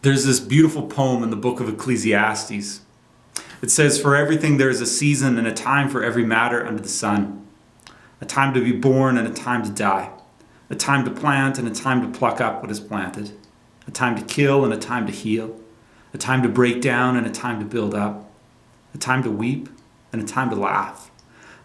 There's this beautiful poem in the book of Ecclesiastes. It says, "For everything there is a season and a time for every matter under the sun. A time to be born and a time to die. A time to plant and a time to pluck up what is planted. A time to kill and a time to heal. A time to break down and a time to build up. A time to weep and a time to laugh.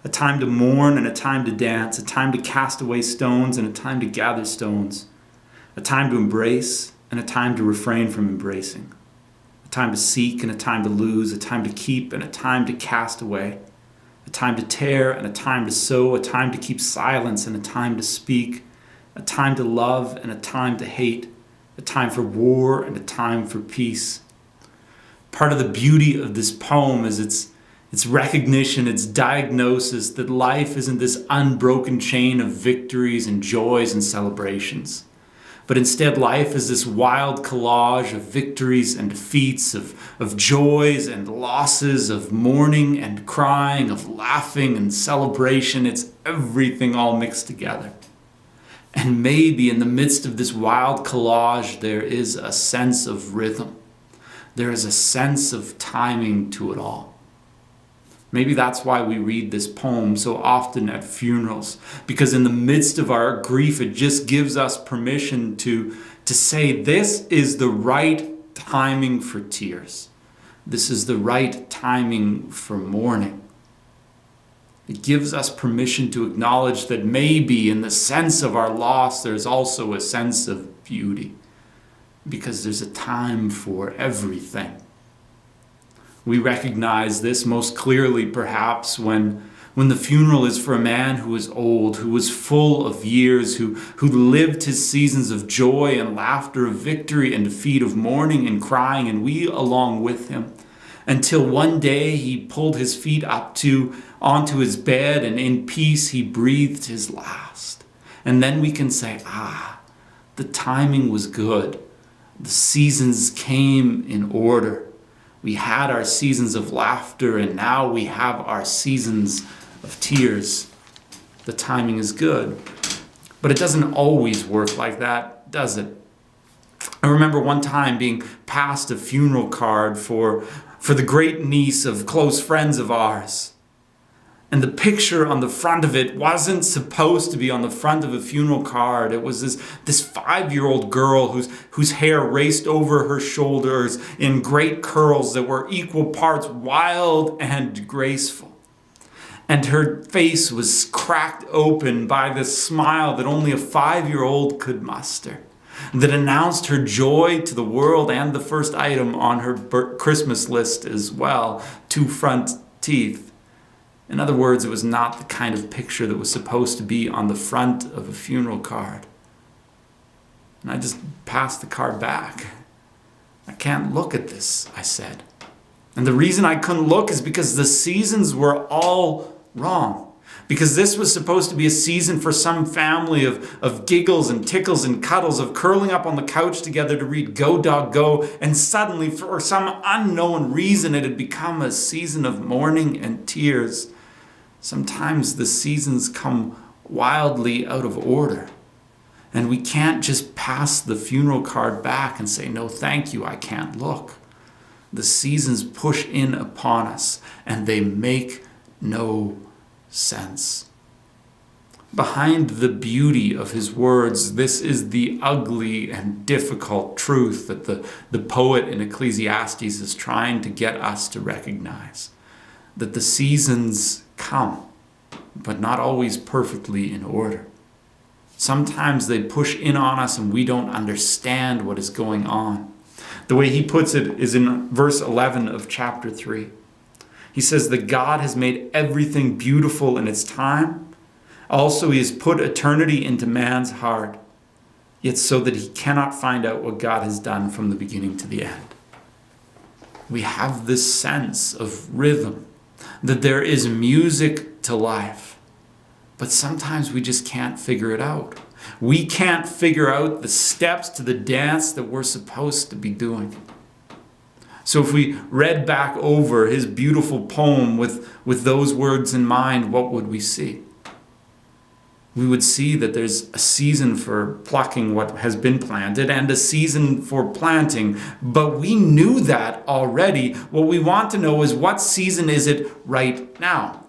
A time to mourn and a time to dance. A time to cast away stones and a time to gather stones. A time to embrace and a time to refrain from embracing. A time to seek and a time to lose. A time to keep and a time to cast away. A time to tear and a time to sow. A time to keep silence and a time to speak. A time to love and a time to hate. A time for war and a time for peace." Part of the beauty of this poem is its recognition, its diagnosis that life isn't this unbroken chain of victories and joys and celebrations. But instead, life is this wild collage of victories and defeats, of joys and losses, of mourning and crying, of laughing and celebration. It's everything all mixed together. And maybe in the midst of this wild collage, there is a sense of rhythm. There is a sense of timing to it all. Maybe that's why we read this poem so often at funerals, because in the midst of our grief, it just gives us permission to say, this is the right timing for tears. This is the right timing for mourning. It gives us permission to acknowledge that maybe in the sense of our loss, there's also a sense of beauty, because there's a time for everything. We recognize this most clearly, perhaps, when the funeral is for a man who is old, who was full of years, who lived his seasons of joy and laughter, of victory and defeat, of mourning and crying, and we along with him, until one day he pulled his feet up onto his bed, and in peace he breathed his last. And then we can say, the timing was good. The seasons came in order. We had our seasons of laughter, and now we have our seasons of tears. The timing is good. But it doesn't always work like that, does it? I remember one time being passed a funeral card for the great niece of close friends of ours. And the picture on the front of it wasn't supposed to be on the front of a funeral card. It was this 5-year-old girl whose hair raced over her shoulders in great curls that were equal parts wild and graceful. And her face was cracked open by this smile that only a 5-year-old could muster, that announced her joy to the world, and the first item on her Christmas list as well, 2 front teeth. In other words, it was not the kind of picture that was supposed to be on the front of a funeral card. And I just passed the card back. "I can't look at this," I said. And the reason I couldn't look is because the seasons were all wrong. Because this was supposed to be a season for some family of giggles and tickles and cuddles, of curling up on the couch together to read Go Dog Go, and suddenly, for some unknown reason, it had become a season of mourning and tears. Sometimes the seasons come wildly out of order, and we can't just pass the funeral card back and say, "No, thank you, I can't look." The seasons push in upon us, and they make no sense. Behind the beauty of his words, this is the ugly and difficult truth that the poet in Ecclesiastes is trying to get us to recognize. That the seasons come, but not always perfectly in order. Sometimes they push in on us and we don't understand what is going on. The way he puts it is in verse 11 of chapter 3. He says that God has made everything beautiful in its time. Also, he has put eternity into man's heart, yet so that he cannot find out what God has done from the beginning to the end. We have this sense of rhythm, that there is music to life, but sometimes we just can't figure it out. We can't figure out the steps to the dance that we're supposed to be doing. So if we read back over his beautiful poem with those words in mind, what would we see? we would see that there's a season for plucking what has been planted and a season for planting. But we knew that already. What we want to know is, what season is it right now?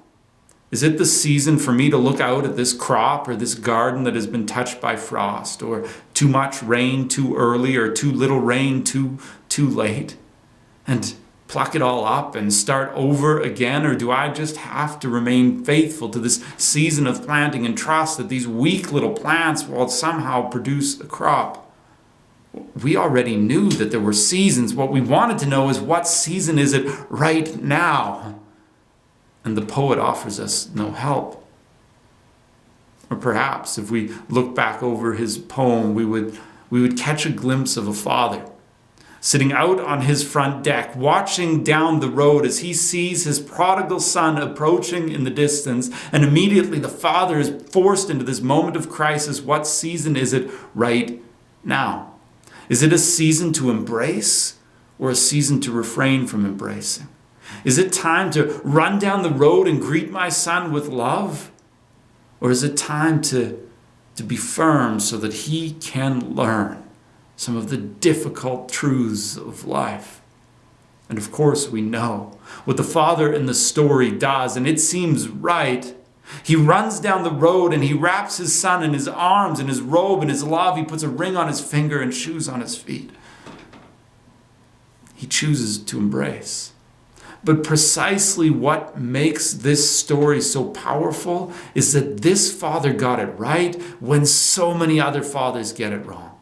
Is it the season for me to look out at this crop or this garden that has been touched by frost, or too much rain too early, or too little rain too late, and pluck it all up and start over again? Or do I just have to remain faithful to this season of planting and trust that these weak little plants will somehow produce a crop? We already knew that there were seasons. What we wanted to know is, what season is it right now? And the poet offers us no help. Or perhaps if we look back over his poem, we would catch a glimpse of a father sitting out on his front deck, watching down the road as he sees his prodigal son approaching in the distance. And immediately the father is forced into this moment of crisis. What season is it right now? Is it a season to embrace, or a season to refrain from embracing? Is it time to run down the road and greet my son with love? Or is it time to be firm so that he can learn some of the difficult truths of life? And of course, we know what the father in the story does, and it seems right. He runs down the road and he wraps his son in his arms, in his robe, in his love. He puts a ring on his finger and shoes on his feet. He chooses to embrace. But precisely what makes this story so powerful is that this father got it right when so many other fathers get it wrong.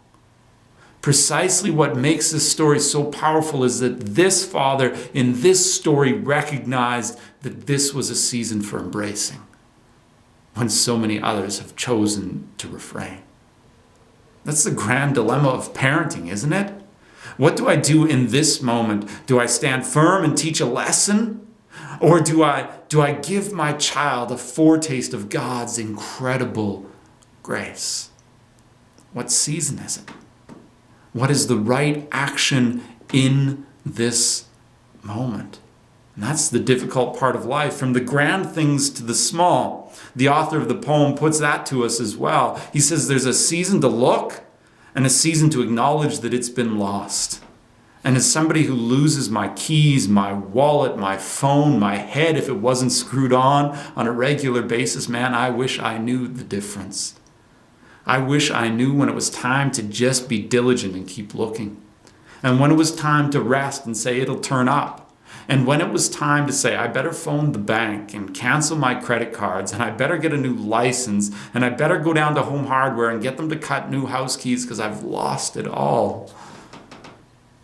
Precisely what makes this story so powerful is that this father in this story recognized that this was a season for embracing, when so many others have chosen to refrain. That's the grand dilemma of parenting, isn't it? What do I do in this moment? Do I stand firm and teach a lesson? Or do I give my child a foretaste of God's incredible grace? What season is it? What is the right action in this moment? And that's the difficult part of life, from the grand things to the small. The author of the poem puts that to us as well. He says there's a season to look and a season to acknowledge that it's been lost. And as somebody who loses my keys, my wallet, my phone, my head, if it wasn't screwed on a regular basis, man, I wish I knew the difference. I wish I knew when it was time to just be diligent and keep looking. And when it was time to rest and say it'll turn up. And when it was time to say, I better phone the bank and cancel my credit cards, and I better get a new license, and I better go down to Home Hardware and get them to cut new house keys because I've lost it all.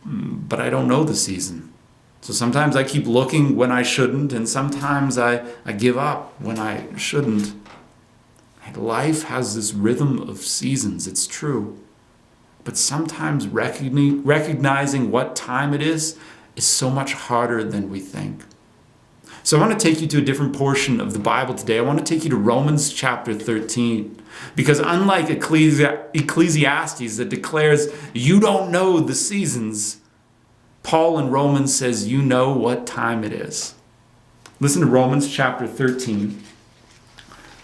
But I don't know the season. So sometimes I keep looking when I shouldn't, and sometimes I give up when I shouldn't. Life has this rhythm of seasons, it's true. But sometimes recognizing what time it is so much harder than we think. So I want to take you to a different portion of the Bible today. I want to take you to Romans chapter 13. Because unlike Ecclesiastes that declares you don't know the seasons, Paul in Romans says you know what time it is. Listen to Romans chapter 13,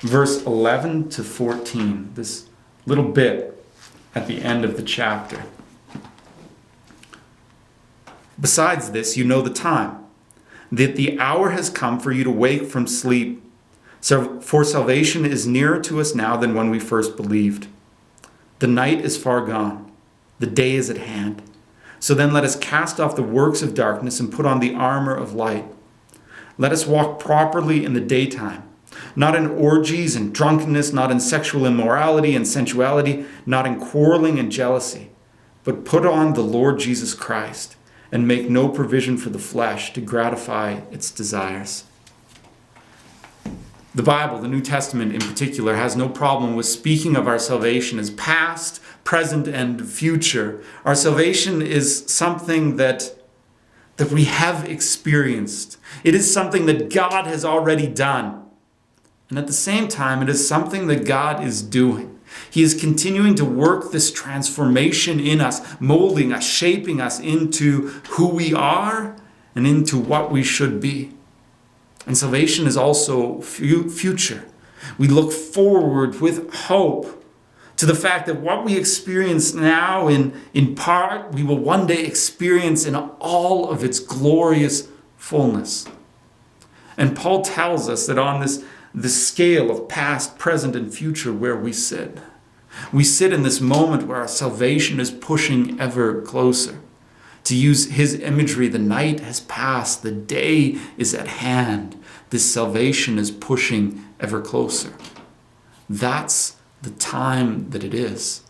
verse 11 to 14. This little bit at the end of the chapter. Besides this, you know the time, that the hour has come for you to wake from sleep. So, for salvation is nearer to us now than when we first believed. The night is far gone. The day is at hand. So then let us cast off the works of darkness and put on the armor of light. Let us walk properly in the daytime, not in orgies and drunkenness, not in sexual immorality and sensuality, not in quarreling and jealousy, but put on the Lord Jesus Christ and make no provision for the flesh to gratify its desires. The Bible, the New Testament in particular, has no problem with speaking of our salvation as past, present, and future. Our salvation is something that we have experienced. It is something that God has already done. And at the same time, it is something that God is doing. He is continuing to work this transformation in us, molding us, shaping us into who we are and into what we should be. And salvation is also future. We look forward with hope to the fact that what we experience now in part, we will one day experience in all of its glorious fullness. And Paul tells us that on this scale of past, present, and future where we sit in this moment where our salvation is pushing ever closer. To use his imagery, the night has passed, the day is at hand. This salvation is pushing ever closer. That's the time that it is.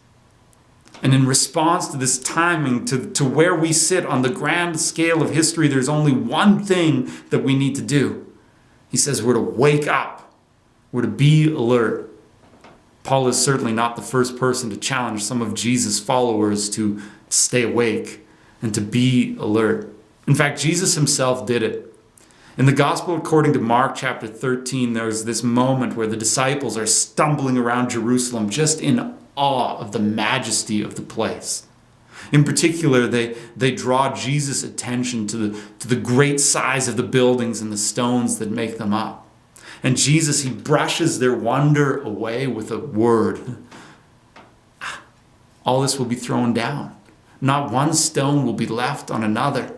And in response to this timing, to where we sit on the grand scale of history, there's only one thing that we need to do. He says we're to wake up. We're to be alert. Paul is certainly not the first person to challenge some of Jesus' followers to stay awake and to be alert. In fact, Jesus himself did it. In the Gospel according to Mark chapter 13, there's this moment where the disciples are stumbling around Jerusalem just in awe of the majesty of the place. In particular, they draw Jesus' attention to the great size of the buildings and the stones that make them up. And Jesus, he brushes their wonder away with a word. All this will be thrown down. Not one stone will be left on another.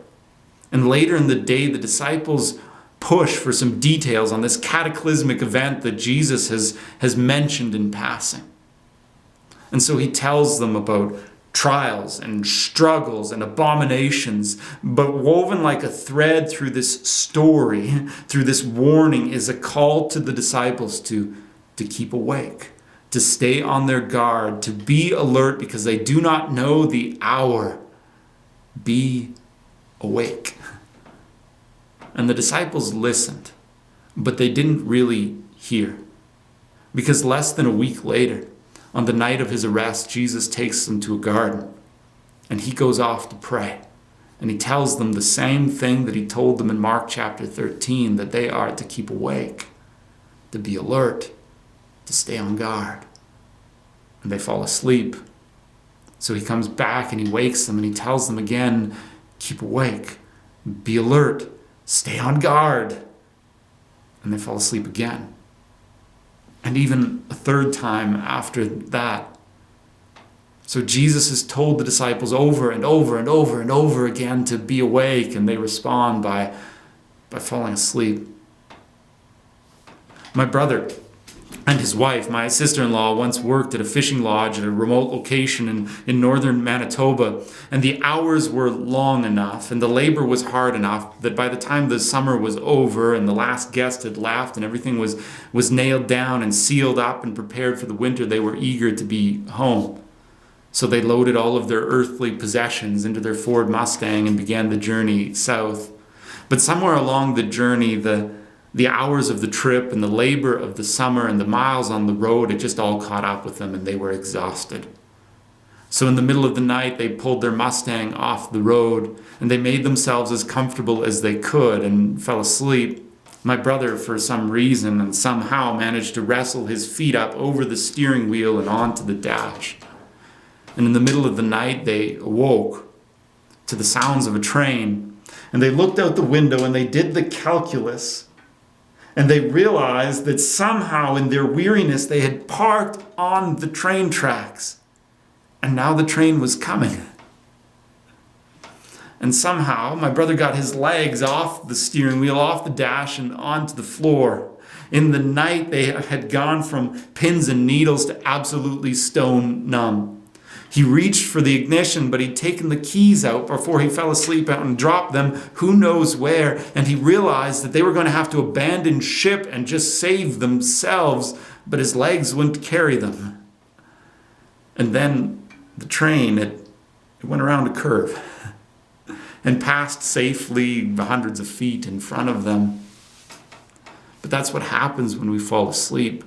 And later in the day, the disciples push for some details on this cataclysmic event that Jesus has mentioned in passing. And so he tells them about trials and struggles and abominations, but woven like a thread through this story, through this warning, is a call to the disciples to keep awake, to stay on their guard, to be alert because they do not know the hour. Be awake. And the disciples listened, but they didn't really hear. Because less than a week later, on the night of his arrest, Jesus takes them to a garden, and he goes off to pray. And he tells them the same thing that he told them in Mark chapter 13, that they are to keep awake, to be alert, to stay on guard. And they fall asleep. So he comes back and he wakes them and he tells them again, keep awake, be alert, stay on guard. And they fall asleep again. And even a third time after that. So Jesus has told the disciples over and over and over and over again to be awake, and they respond by falling asleep. My brother and his wife, my sister-in-law, once worked at a fishing lodge at a remote location in northern Manitoba, and the hours were long enough and the labor was hard enough that by the time the summer was over and the last guest had left and everything was nailed down and sealed up and prepared for the winter, they were eager to be home. So they loaded all of their earthly possessions into their Ford Mustang and began the journey south. But somewhere along the journey, the hours of the trip and the labor of the summer and the miles on the road, it just all caught up with them and they were exhausted. So in the middle of the night, they pulled their Mustang off the road and they made themselves as comfortable as they could and fell asleep. My brother, for some reason and somehow, managed to wrestle his feet up over the steering wheel and onto the dash. And in the middle of the night, they awoke to the sounds of a train. And they looked out the window and they did the calculus. And they realized that somehow in their weariness they had parked on the train tracks. And now the train was coming. And somehow my brother got his legs off the steering wheel, off the dash, and onto the floor. In the night they had gone from pins and needles to absolutely stone numb. He reached for the ignition, but he'd taken the keys out before he fell asleep and dropped them who knows where, and he realized that they were going to have to abandon ship and just save themselves, but his legs wouldn't carry them. And then the train, it went around a curve and passed safely hundreds of feet in front of them. But that's what happens when we fall asleep.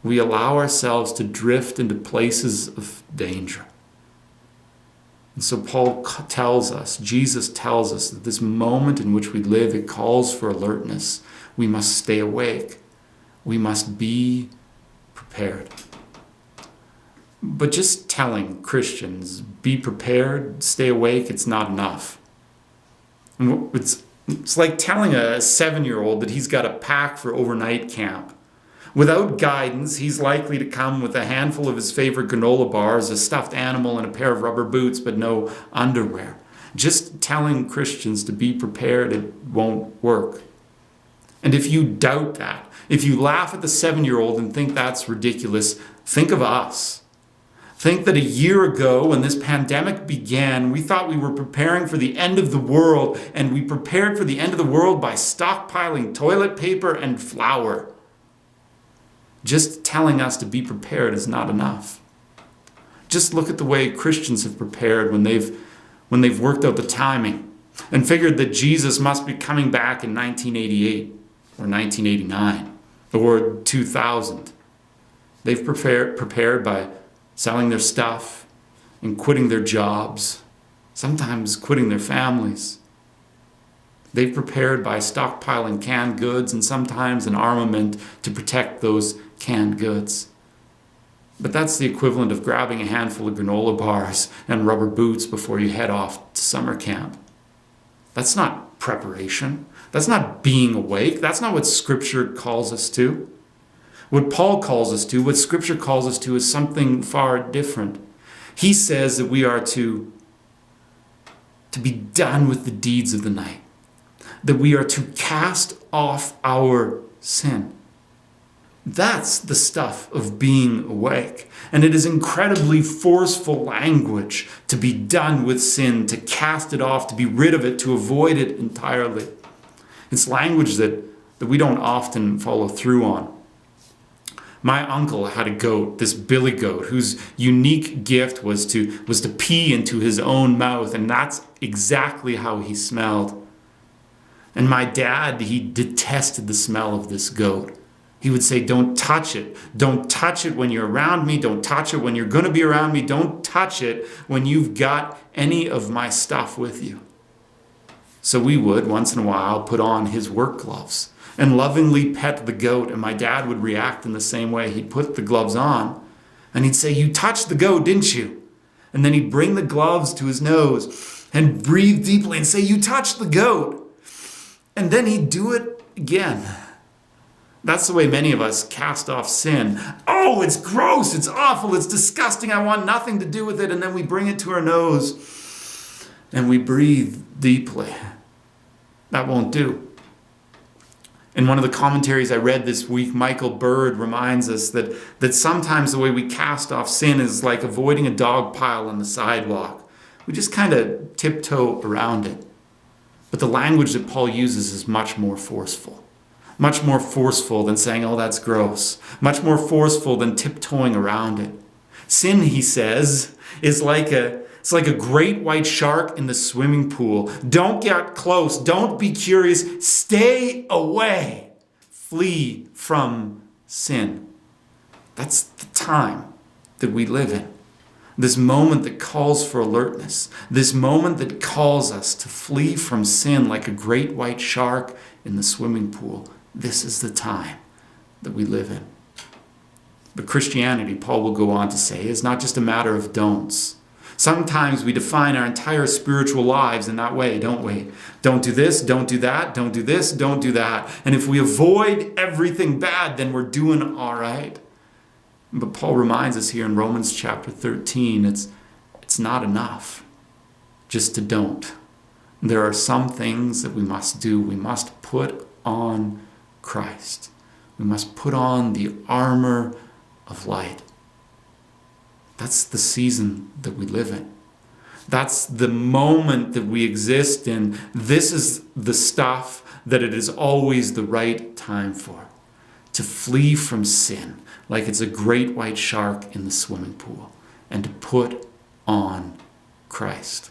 We allow ourselves to drift into places of danger. And so Paul tells us, Jesus tells us that this moment in which we live, it calls for alertness. We must stay awake. We must be prepared. But just telling Christians, be prepared, stay awake, it's not enough. It's like telling a 7-year-old that he's got to pack for overnight camp. Without guidance, he's likely to come with a handful of his favorite granola bars, a stuffed animal, and a pair of rubber boots, but no underwear. Just telling Christians to be prepared, it won't work. And if you doubt that, if you laugh at the 7-year-old and think that's ridiculous, think of us. Think that a year ago, when this pandemic began, we thought we were preparing for the end of the world, and we prepared for the end of the world by stockpiling toilet paper and flour. Just telling us to be prepared is not enough. Just look at the way Christians have prepared when they've worked out the timing and figured that Jesus must be coming back in 1988 or 1989 or 2000. They've prepared by selling their stuff and quitting their jobs, sometimes quitting their families. They've prepared by stockpiling canned goods and sometimes an armament to protect those canned goods. But that's the equivalent of grabbing a handful of granola bars and rubber boots before you head off to summer camp. That's not preparation. That's not being awake. That's not what Scripture calls us to. What Paul calls us to, what Scripture calls us to, is something far different. He says that we are to be done with the deeds of the night, that we are to cast off our sin. That's the stuff of being awake. And it is incredibly forceful language to be done with sin, to cast it off, to be rid of it, to avoid it entirely. It's language that we don't often follow through on. My uncle had a goat, this billy goat, whose unique gift was to pee into his own mouth, and that's exactly how he smelled. And my dad, he detested the smell of this goat. He would say, "Don't touch it. Don't touch it when you're around me. Don't touch it when you're going to be around me. Don't touch it when you've got any of my stuff with you." So we would, once in a while, put on his work gloves and lovingly pet the goat, and my dad would react in the same way. He'd put the gloves on, and he'd say, "You touched the goat, didn't you?" And then he'd bring the gloves to his nose and breathe deeply and say, "You touched the goat." And then he'd do it again. That's the way many of us cast off sin. Oh, it's gross, it's awful, it's disgusting, I want nothing to do with it. And then we bring it to our nose and we breathe deeply. That won't do. In one of the commentaries I read this week, Michael Bird reminds us that sometimes the way we cast off sin is like avoiding a dog pile on the sidewalk. We just kind of tiptoe around it. But the language that Paul uses is much more forceful. Much more forceful than saying, "Oh, that's gross." Much more forceful than tiptoeing around it. Sin, he says, is like a great white shark in the swimming pool. Don't get close. Don't be curious. Stay away. Flee from sin. That's the time that we live in. This moment that calls for alertness. This moment that calls us to flee from sin like a great white shark in the swimming pool. This is the time that we live in. But Christianity, Paul will go on to say, is not just a matter of don'ts. Sometimes we define our entire spiritual lives in that way, don't we? Don't do this, don't do that, don't do this, don't do that. And if we avoid everything bad, then we're doing all right. But Paul reminds us here in Romans chapter 13, it's not enough just to don't. There are some things that we must do. We must put on Christ. We must put on the armor of light. That's the season that we live in. That's the moment that we exist in. This is the stuff that it is always the right time for. To flee from sin like it's a great white shark in the swimming pool, and to put on Christ.